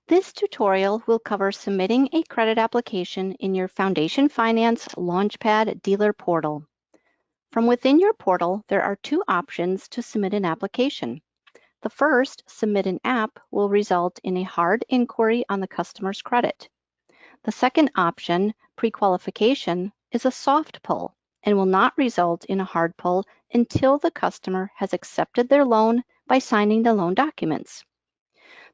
This tutorial will cover submitting a credit application in your Foundation Finance LaunchPAD dealer portal. From within your portal, there are two options to submit an application. The first, Submit an App, will result in a hard inquiry on the customer's credit. The second option, Pre-qualification, is a soft pull and will not result in a hard pull until the customer has accepted their loan by signing the loan documents.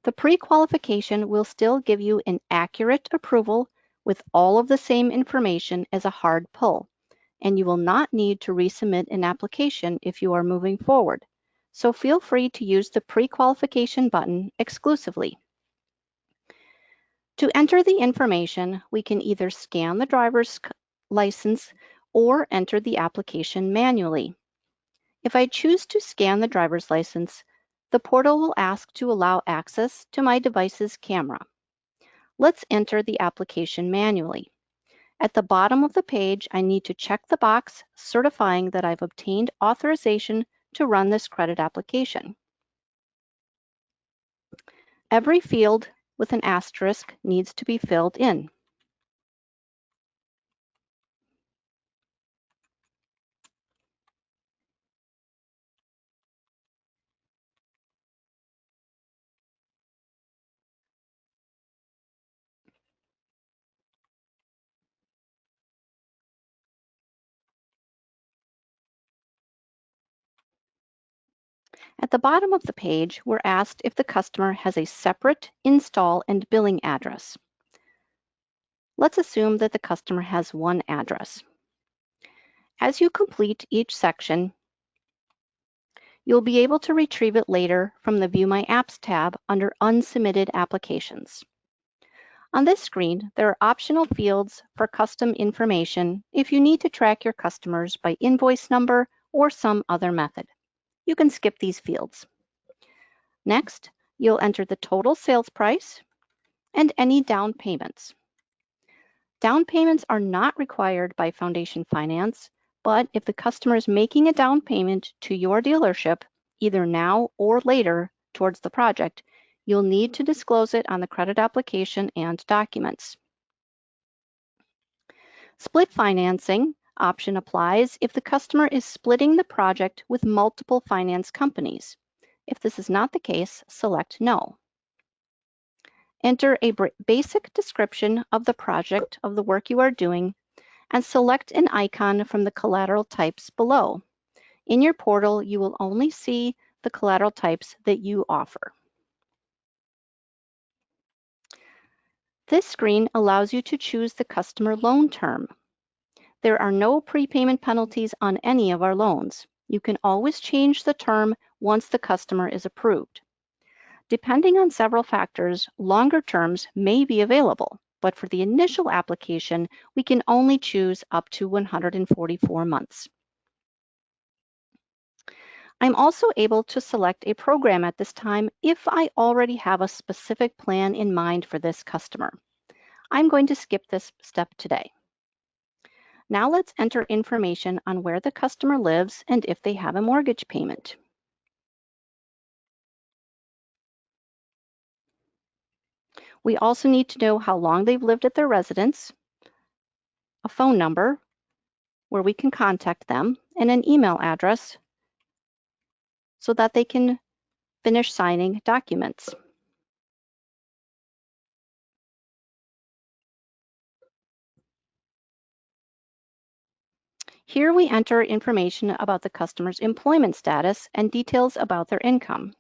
The pre-qualification will still give you an accurate approval with all of the same information as a hard pull, and you will not need to resubmit an application if you are moving forward. So feel free to use the pre-qualification button exclusively. To enter the information, we can either scan the driver's license or enter the application manually. If I choose to scan the driver's license, the portal will ask to allow access to my device's camera. Let's enter the application manually. At the bottom of the page, I need to check the box certifying that I've obtained authorization to run this credit application. Every field with an asterisk needs to be filled in. At the bottom of the page, we're asked if the customer has a separate install and billing address. Let's assume that the customer has one address. As you complete each section, you'll be able to retrieve it later from the View My Apps tab under Unsubmitted Applications. On this screen, there are optional fields for custom information if you need to track your customers by invoice number or some other method. You can skip these fields. Next, you'll enter the total sales price and any down payments. Down payments are not required by Foundation Finance, but if the customer is making a down payment to your dealership, either now or later towards the project, you'll need to disclose it on the credit application and documents. Split financing option applies if the customer is splitting the project with multiple finance companies. If this is not the case, select No. Enter a basic description of the project of the work you are doing and select an icon from the collateral types below. In your portal, you will only see the collateral types that you offer. This screen allows you to choose the customer loan term. There are no prepayment penalties on any of our loans. You can always change the term once the customer is approved. Depending on several factors, longer terms may be available, but for the initial application, we can only choose up to 144 months. I'm also able to select a program at this time if I already have a specific plan in mind for this customer. I'm going to skip this step today. Now let's enter information on where the customer lives and if they have a mortgage payment. We also need to know how long they've lived at their residence, a phone number where we can contact them, and an email address so that they can finish signing documents. Here we enter information about the customer's employment status and details about their income.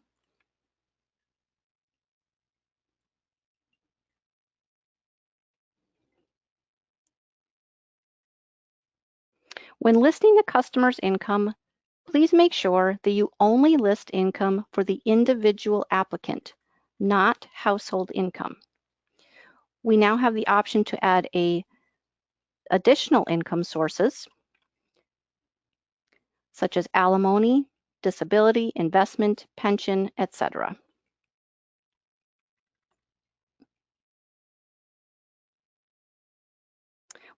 When listing the customer's income, please make sure that you only list income for the individual applicant, not household income. We now have the option to add additional income sources, such as alimony, disability, investment, pension, etc.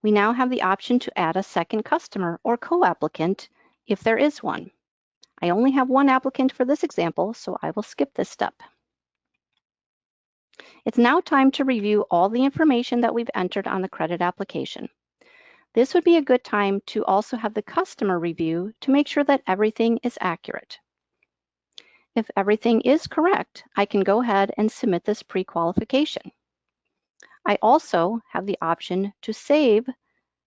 We now have the option to add a second customer or co-applicant if there is one. I only have one applicant for this example, so I will skip this step. It's now time to review all the information that we've entered on the credit application. This would be a good time to also have the customer review to make sure that everything is accurate. If everything is correct, I can go ahead and submit this pre-qualification. I also have the option to save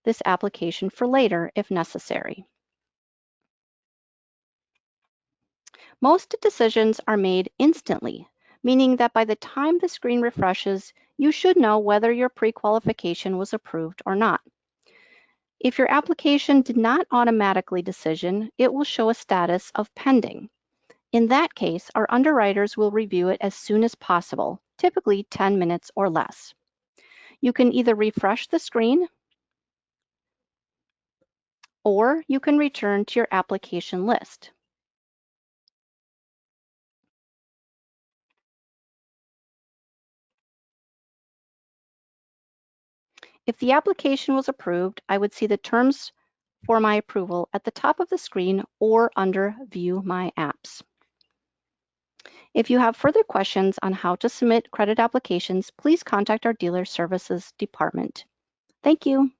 this application for later if necessary. Most decisions are made instantly, meaning that by the time the screen refreshes, you should know whether your pre-qualification was approved or not. If your application did not automatically decision, it will show a status of pending. In that case, our underwriters will review it as soon as possible, typically 10 minutes or less. You can either refresh the screen or you can return to your application list. If the application was approved, I would see the terms for my approval at the top of the screen or under View My Apps. If you have further questions on how to submit credit applications, please contact our dealer services department. Thank you.